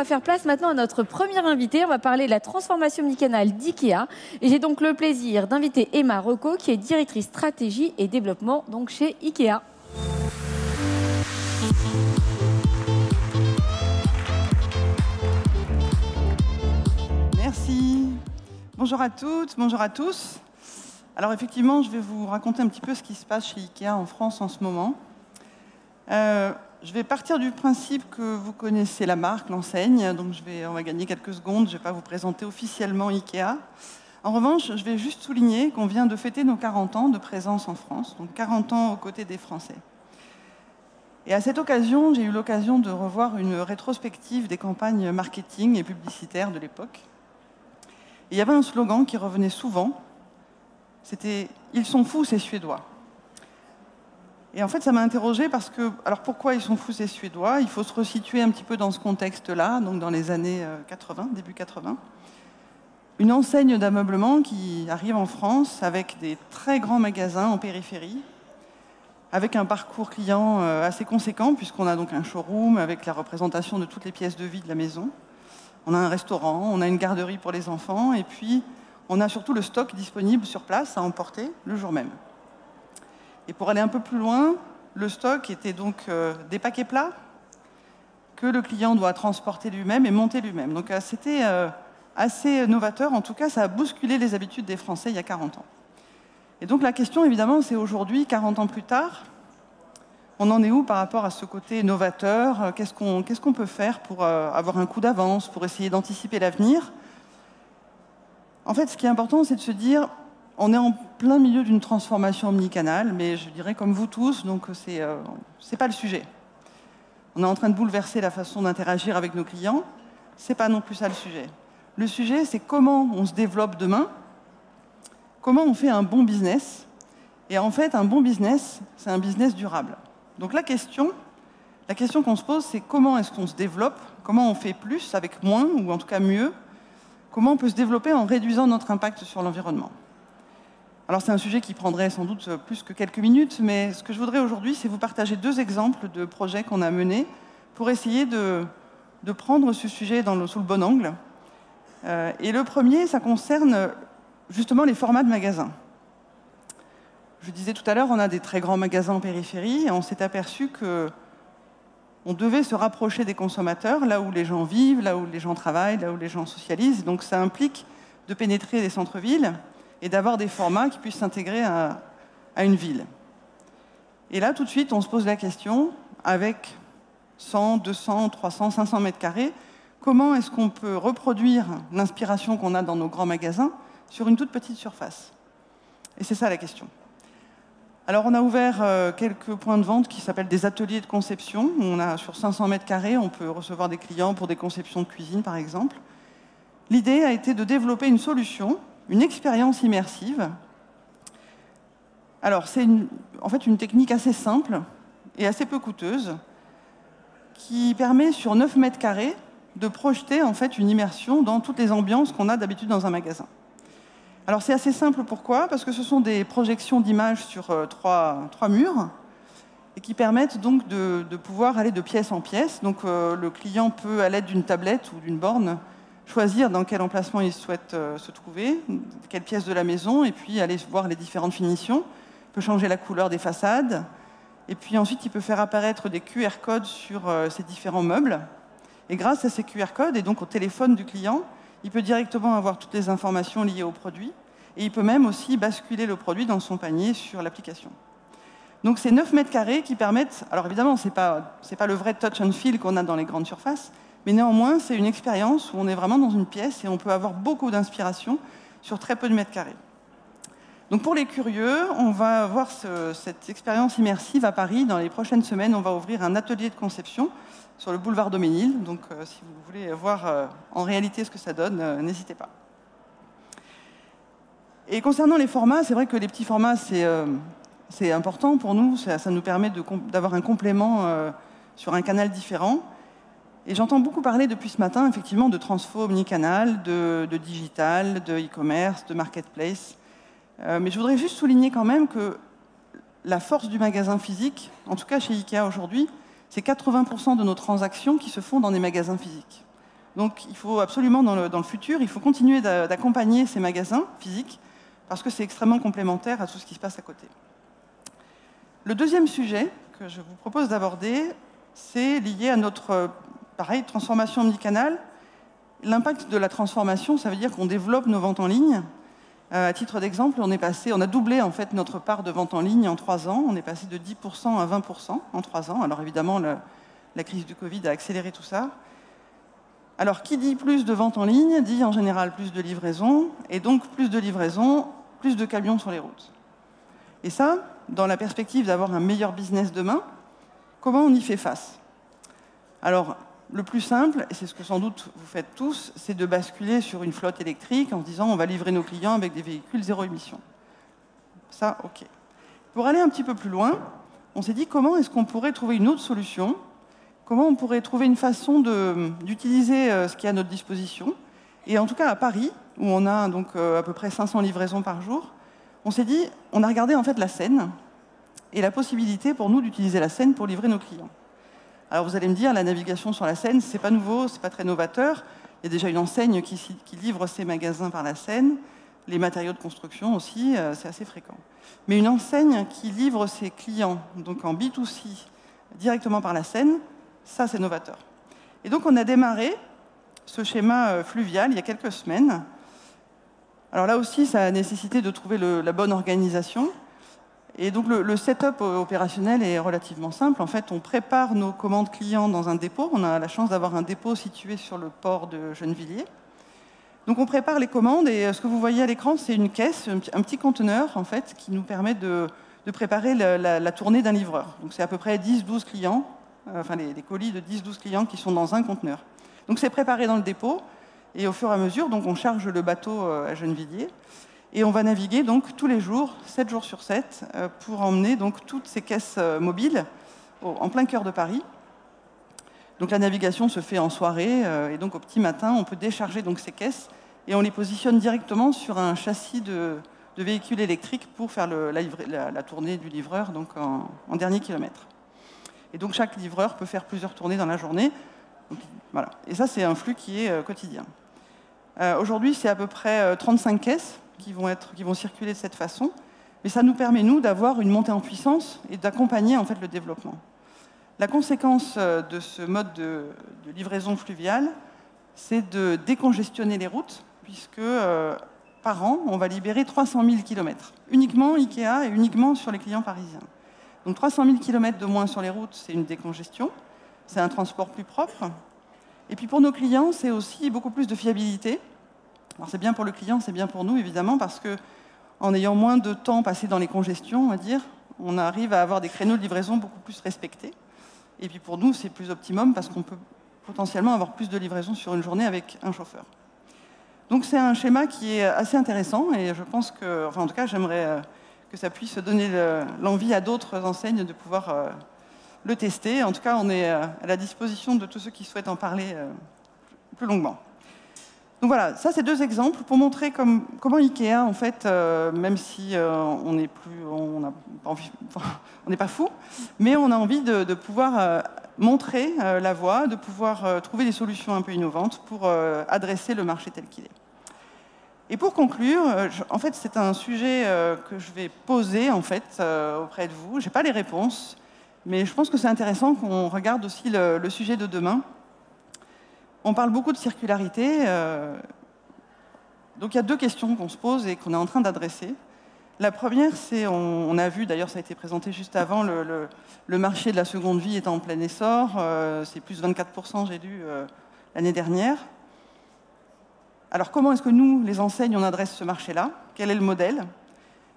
va faire place maintenant à notre première invitée. On va parler de la transformation omnicanal d'IKEA. Et j'ai donc le plaisir d'inviter Emma Rocco, qui est directrice stratégie et développement donc chez IKEA. Merci. Bonjour à toutes, bonjour à tous. Alors effectivement, je vais vous raconter un petit peu ce qui se passe chez IKEA en France en ce moment. Je vais partir du principe que vous connaissez la marque, l'enseigne, donc on va gagner quelques secondes, je ne vais pas vous présenter officiellement IKEA. En revanche, je vais juste souligner qu'on vient de fêter nos 40 ans de présence en France, donc 40 ans aux côtés des Français. Et à cette occasion, j'ai eu l'occasion de revoir une rétrospective des campagnes marketing et publicitaires de l'époque. Et il y avait un slogan qui revenait souvent, c'était « Ils sont fous, ces Suédois ». Et en fait, ça m'a interrogée parce que, alors pourquoi ils sont fous ces Suédois? Il faut se resituer un petit peu dans ce contexte-là, donc dans les années 80, début 80. Une enseigne d'ameublement qui arrive en France avec des très grands magasins en périphérie, avec un parcours client assez conséquent, puisqu'on a donc un showroom avec la représentation de toutes les pièces de vie de la maison. On a un restaurant, on a une garderie pour les enfants, et puis on a surtout le stock disponible sur place à emporter le jour même. Et pour aller un peu plus loin, le stock était donc des paquets plats que le client doit transporter lui-même et monter lui-même. Donc c'était assez novateur, en tout cas ça a bousculé les habitudes des Français il y a 40 ans. Et donc la question évidemment c'est aujourd'hui, 40 ans plus tard, on en est où par rapport à ce côté novateur? Qu'est-ce qu'on peut faire pour avoir un coup d'avance, pour essayer d'anticiper l'avenir? En fait, ce qui est important, c'est de se dire, on est en plein milieu d'une transformation omnicanale, mais je dirais comme vous tous, donc c'est pas le sujet. On est en train de bouleverser la façon d'interagir avec nos clients, c'est pas non plus ça le sujet. Le sujet, c'est comment on se développe demain, comment on fait un bon business, et en fait, un bon business, c'est un business durable. Donc la question qu'on se pose, c'est comment est-ce qu'on se développe, comment on fait plus avec moins, ou en tout cas mieux, comment on peut se développer en réduisant notre impact sur l'environnement. Alors c'est un sujet qui prendrait sans doute plus que quelques minutes, mais ce que je voudrais aujourd'hui, c'est vous partager 2 exemples de projets qu'on a menés pour essayer de prendre ce sujet sous le bon angle. Et le premier, ça concerne justement les formats de magasins. Je disais tout à l'heure, on a des très grands magasins en périphérie, et on s'est aperçu qu'on devait se rapprocher des consommateurs, là où les gens vivent, là où les gens travaillent, là où les gens socialisent. Donc ça implique de pénétrer les centres-villes, et d'avoir des formats qui puissent s'intégrer à une ville. Et là, tout de suite, on se pose la question, avec 100, 200, 300, 500 mètres carrés, comment est-ce qu'on peut reproduire l'inspiration qu'on a dans nos grands magasins sur une toute petite surface? Et c'est ça la question. Alors, on a ouvert quelques points de vente qui s'appellent des ateliers de conception. On a sur 500 mètres carrés, on peut recevoir des clients pour des conceptions de cuisine, par exemple. L'idée a été de développer une solution, une expérience immersive. Alors, c'est en fait une technique assez simple et assez peu coûteuse qui permet, sur 9 mètres carrés, de projeter en fait une immersion dans toutes les ambiances qu'on a d'habitude dans un magasin. Alors, c'est assez simple, pourquoi? Parce que ce sont des projections d'images sur 3 murs et qui permettent donc de pouvoir aller de pièce en pièce. Donc, le client peut, à l'aide d'une tablette ou d'une borne, choisir dans quel emplacement il souhaite se trouver, quelle pièce de la maison, et puis aller voir les différentes finitions. Il peut changer la couleur des façades, et puis ensuite il peut faire apparaître des QR codes sur ces différents meubles. Et grâce à ces QR codes, et donc au téléphone du client, il peut directement avoir toutes les informations liées au produit, et il peut même aussi basculer le produit dans son panier sur l'application. Donc c'est 9 mètres carrés qui permettent, alors évidemment c'est pas le vrai touch and feel qu'on a dans les grandes surfaces, mais néanmoins, c'est une expérience où on est vraiment dans une pièce et on peut avoir beaucoup d'inspiration sur très peu de mètres carrés. Donc pour les curieux, on va avoir cette expérience immersive à Paris. Dans les prochaines semaines, on va ouvrir un atelier de conception sur le boulevard Daumesnil. Donc si vous voulez voir en réalité ce que ça donne, n'hésitez pas. Et concernant les formats, c'est vrai que les petits formats, c'est important pour nous. Ça nous permet d'avoir un complément sur un canal différent. Et j'entends beaucoup parler depuis ce matin, effectivement, de transfo omnicanal, de digital, de e-commerce, de marketplace. Mais je voudrais juste souligner quand même que la force du magasin physique, en tout cas chez IKEA aujourd'hui, c'est 80% de nos transactions qui se font dans des magasins physiques. Donc il faut absolument, dans le futur, il faut continuer d'accompagner ces magasins physiques parce que c'est extrêmement complémentaire à tout ce qui se passe à côté. Le deuxième sujet que je vous propose d'aborder, c'est lié à notre, pareil, transformation omnicanal. L'impact de la transformation, ça veut dire qu'on développe nos ventes en ligne. À titre d'exemple, on a doublé en fait notre part de vente en ligne en 3 ans. On est passé de 10% à 20% en 3 ans. Alors évidemment, la crise du Covid a accéléré tout ça. Alors, qui dit plus de ventes en ligne, dit en général plus de livraison, et donc plus de livraison, plus de camions sur les routes. Et ça, dans la perspective d'avoir un meilleur business demain, comment on y fait face? Alors, le plus simple, et c'est ce que sans doute vous faites tous, c'est de basculer sur une flotte électrique en se disant on va livrer nos clients avec des véhicules zéro émission. Ça, ok. Pour aller un petit peu plus loin, on s'est dit comment est-ce qu'on pourrait trouver une autre solution? Comment on pourrait trouver une façon d'utiliser ce qui est à notre disposition? Et en tout cas à Paris, où on a donc à peu près 500 livraisons par jour, on s'est dit, on a regardé en fait la Seine et la possibilité pour nous d'utiliser la Seine pour livrer nos clients. Alors vous allez me dire, la navigation sur la Seine, c'est pas nouveau, c'est pas très novateur. Il y a déjà une enseigne qui livre ses magasins par la Seine, les matériaux de construction aussi, c'est assez fréquent. Mais une enseigne qui livre ses clients, donc en B2C, directement par la Seine, ça c'est novateur. Et donc on a démarré ce schéma fluvial il y a quelques semaines. Alors là aussi, ça a nécessité de trouver la bonne organisation. Et donc le setup opérationnel est relativement simple. En fait, on prépare nos commandes clients dans un dépôt. On a la chance d'avoir un dépôt situé sur le port de Gennevilliers. Donc on prépare les commandes et ce que vous voyez à l'écran, c'est une caisse, un petit conteneur en fait, qui nous permet de préparer la tournée d'un livreur. Donc c'est à peu près 10-12 clients, enfin les colis de 10-12 clients qui sont dans un conteneur. Donc c'est préparé dans le dépôt et au fur et à mesure, donc on charge le bateau à Gennevilliers. Et on va naviguer donc tous les jours, 7 jours sur 7, pour emmener donc toutes ces caisses mobiles en plein cœur de Paris. Donc la navigation se fait en soirée et donc au petit matin, on peut décharger donc ces caisses et on les positionne directement sur un châssis de véhicule électrique pour faire la tournée du livreur donc en dernier kilomètre. Et donc chaque livreur peut faire plusieurs tournées dans la journée. Donc, voilà. Et ça, c'est un flux qui est quotidien. Aujourd'hui, c'est à peu près 35 caisses qui vont circuler de cette façon, mais ça nous permet, nous, d'avoir une montée en puissance et d'accompagner en fait le développement. La conséquence de ce mode de livraison fluviale, c'est de décongestionner les routes, puisque par an, on va libérer 300 000 km, uniquement Ikea et uniquement sur les clients parisiens. Donc 300 000 km de moins sur les routes, c'est une décongestion, c'est un transport plus propre. Et puis pour nos clients, c'est aussi beaucoup plus de fiabilité. Alors c'est bien pour le client, c'est bien pour nous, évidemment, parce qu'en ayant moins de temps passé dans les congestions, on va dire, on arrive à avoir des créneaux de livraison beaucoup plus respectés. Et puis pour nous, c'est plus optimum parce qu'on peut potentiellement avoir plus de livraison sur une journée avec un chauffeur. Donc c'est un schéma qui est assez intéressant et je pense que, enfin en tout cas, j'aimerais que ça puisse donner l'envie à d'autres enseignes de pouvoir le tester. En tout cas, on est à la disposition de tous ceux qui souhaitent en parler plus longuement. Donc voilà, ça c'est 2 exemples pour montrer comment Ikea, en fait, même si on n'est pas fou, mais on a envie de pouvoir montrer la voie, de pouvoir trouver des solutions un peu innovantes pour adresser le marché tel qu'il est. Et pour conclure, en fait, c'est un sujet que je vais poser en fait auprès de vous. Je n'ai pas les réponses, mais je pense que c'est intéressant qu'on regarde aussi le sujet de demain. On parle beaucoup de circularité. Donc il y a 2 questions qu'on se pose et qu'on est en train d'adresser. La première, c'est, on a vu, d'ailleurs ça a été présenté juste avant, le marché de la seconde vie est en plein essor. C'est plus de 24%, j'ai lu, l'année dernière. Alors comment est-ce que nous, les enseignes, on adresse ce marché-là? Quel est le modèle?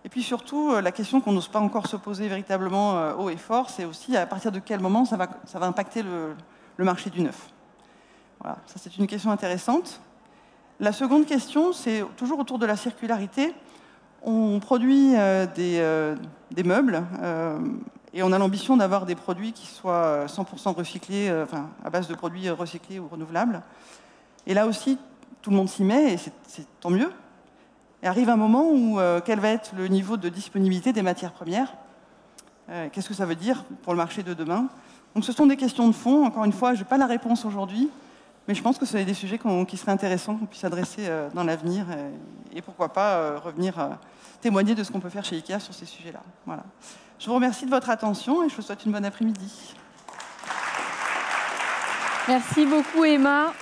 Et puis surtout, la question qu'on n'ose pas encore se poser véritablement haut et fort, c'est aussi à partir de quel moment ça va impacter le marché du neuf. Voilà, ça c'est une question intéressante. La seconde question, c'est toujours autour de la circularité. On produit des meubles et on a l'ambition d'avoir des produits qui soient 100% recyclés, enfin à base de produits recyclés ou renouvelables. Et là aussi, tout le monde s'y met et c'est tant mieux. Et arrive un moment où quel va être le niveau de disponibilité des matières premières? Qu'est-ce que ça veut dire pour le marché de demain? Donc ce sont des questions de fond. Encore une fois, je n'ai pas la réponse aujourd'hui, Mais je pense que ce sont des sujets qui seraient intéressants qu'on puisse adresser dans l'avenir et pourquoi pas revenir témoigner de ce qu'on peut faire chez IKEA sur ces sujets-là. Voilà. Je vous remercie de votre attention et je vous souhaite une bonne après-midi. Merci beaucoup, Emma.